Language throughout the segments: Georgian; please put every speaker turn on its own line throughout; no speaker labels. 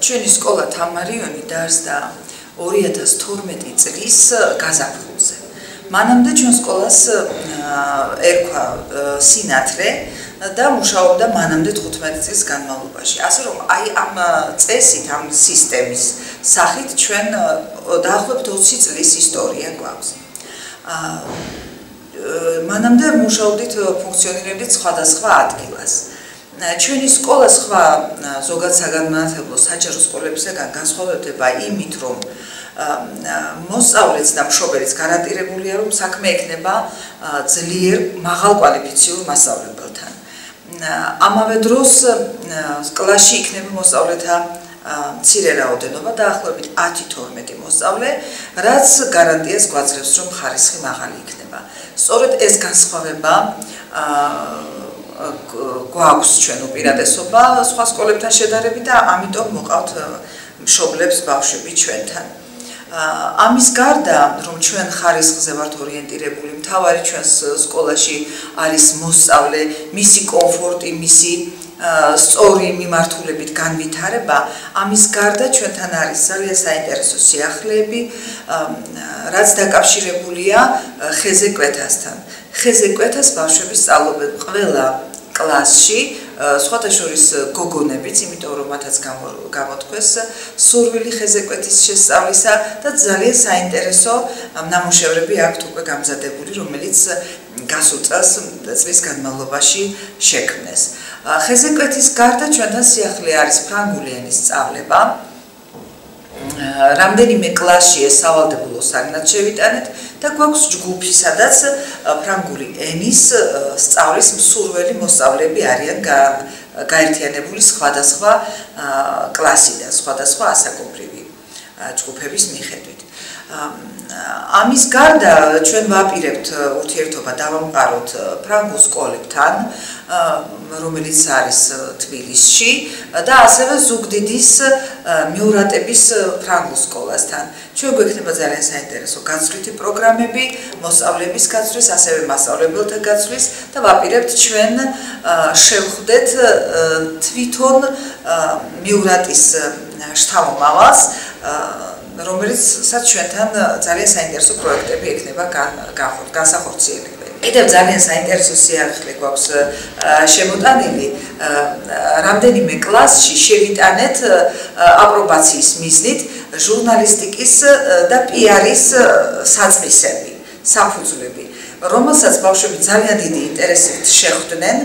ჩვენი სკოლა თამარიონი დაარსდა 2012 წლის გაზაფხულზე. მანამდე ჩვენ სკოლას ერქვა სინათლე და მუშაობდა მანამდე 15 წლის განმავლობაში. ასე რომ აი ამ წესით, ამ სისტემის სახით ჩვენ დაახლოებით 20 წლის ისტორია გვაქვს. მანამდე მუშაობდით, ფუნქციონირებდით სხვადასხვა ადგილას. ჩვენი სკოლა სხვა ზოგად საგანმანათლებლო საჯარო სკოლებისგან განსხვავდება იმით, რომ მოსწავლეც და მშობელიც გარანტირებულია, რომ საქმე ექნება ძლიერ მაღალ კვალიფიციურ მასწავლებელთან. ამავე დროს კლასში იქნება მოსწავლეთა მცირე რაოდენობა, დაახლოებით 10-12 მოსწავლე, რაც გარანტიას გვაძლევს, რომ ხარისხი მაღალი იქნება. სწორედ ეს განსხვავება გვაქვს ჩვენ უპირატესობა სხვა სკოლებთან შედარებით და ამიტომ მოყავთ მშობლებს ბავშვები ჩვენთან. ამის გარდა, რომ ჩვენ ხარისხზე ვართ ორიენტირებული, მთავარი ჩვენს სკოლაში არის მოსწავლე, მისი კომფორტი, მისი სწორი მიმართულებით განვითარება, ამის გარდა ჩვენთან არის ძალიან საინტერესო სიახლეები, რაც დაკავშირებულია ხეზე კვეთასთან. ხეზე კვეთას ბავშვები სწავლობენ ყველა კლასში, სხვათა შორის გოგონებიც, იმიტომ რომ მათაც გამოთქვეს სურვილი ხეზე კვეთის შესწავლისა და ძალიან საინტერესო ნამუშევრები აქვთ უკვე გამზადებული, რომელიც გასულ წლის განმავლობაში შექმნეს. ხეზე კვეთის გარდა ჩვენთან სიახლე არის ფრანგული ენის სწავლება. რამდენიმე კლასში ეს სავალდებულო საგნად შევიტანეთ და გვაქვს ჯგუფი, სადაც ფრანგული ენის სწავლის მსურველი მოსწავლეები არიან გაერთიანებული სხვადასხვა კლასიდან, სხვადასხვა ასაკობრივი ჯგუფების მიხედვით. ამის გარდა ჩვენ ვაპირებთ ურთიერთობა დავამყაროთ ფრანგულ სკოლებთან, რომელიც არის თბილისში და ასევე ზუგდიდის მიურატების ფრანგულ სკოლასთან. ჩვენ გვექნება ძალიან საინტერესო გაცვლითი პროგრამები, მოსწავლეების გაცვლის, ასევე მასწავლებელთა გაცვლის და ვაპირებთ ჩვენ შევხვდეთ თვითონ მიურატის შთამომავალს, რომელიცაც ჩვენთან ძალიან საინტერესო პროექტები ექნება განსახორციელებელი. კიდევ ძალიან საინტერესო სიახლე გვაქვს შემოტანილი. რამდენიმე კლასში შევიტანეთ აპრობაციის მიზნით ჟურნალისტიკის და პიარის საწმისები, საფუძვლები, რომელსაც ბავშვები ძალიან დიდი ინტერესით შეხვდნენ,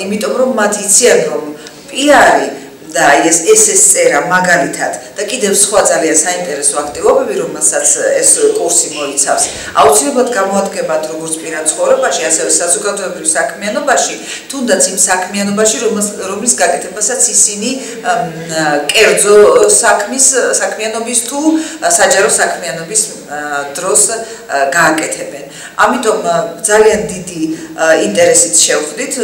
იმიტომ რომ მათ იციან, რომ პიარი და ეს წერა მაგალითად და კიდევ სხვა ძალიან საინტერესო აქტივობები, რომელსაც ეს კურსი მოიცავს, აუცილებლად გამოადგებათ როგორც პირად ცხოვრებაში, ასევე საზოგადოებრივ საქმიანობაში, თუნდაც იმ საქმიანობაში, რომლის გაკეთებასაც ისინი კერძო საქმიანობის თუ საჯარო საქმიანობის დროს გააკეთებენ. ამიტომ ძალიან დიდი ინტერესით შევხვდით,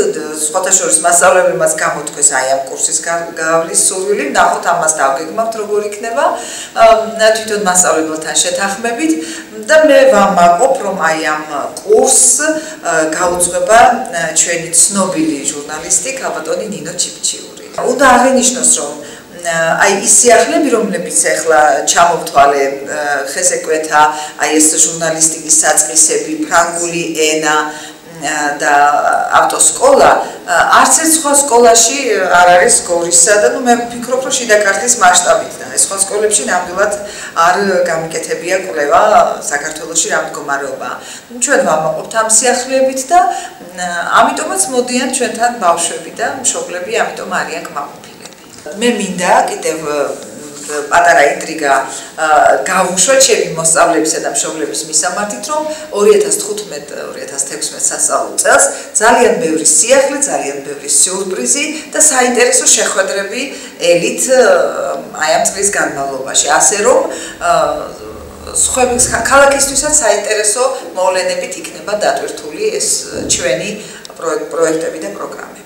სხვათა შორის მასწავლებლებმაც გამოთქვეს აი ამ კურსის გავლის სურვილი, ნახოთ ამას დავგეგმავთ როგორ იქნება, თვითონ მასწავლებელთან შეთანხმებით და მე ვამაყობ, რომ აი ამ კურსს გაუძღვება ჩვენი ცნობილი ჟურნალისტი ქალბატონი ნინო ჩიფჩიური. უნდა აღინიშნოს, რომ აი ის სიახლეები, რომლებიც ახლა ჩამოვთვალე, ხეზე კვეთა, აი ეს ჟურნალისტიკის საწყისები, ფრანგული ენა და ავტოსკოლა, არც ერთ სხვა სკოლაში არ არის გორისა და მე ვფიქრობ, რომ შიდა ქართლის მასშტაბით და სხვა სკოლებში ნამდვილად არ გამიკეთებია კვლევა საქართველოში რა მდგომარეობაა. ჩვენ ვამაყობთ ამ სიახლეებით და ამიტომაც მოდიან ჩვენთან ბავშვები და მშობლები, ამიტომ არიან კმაყოფილები. მე მინდა კიდევ პატარა ინტრიგა გავუშვათ ჩემი მოსწავლეებისა და მშობლების მისამართით, რომ 2015-2016 სასწავლო წელს ძალიან ბევრი სიახლე, ძალიან ბევრი სიურპრიზი და საინტერესო შეხვედრები ელით აი ამ წლის განმავლობაში, ასე რომ ქალაქისთვისაც საინტერესო მოვლენებით იქნება დატვირთული ეს ჩვენი პროექტები და პროგრამები.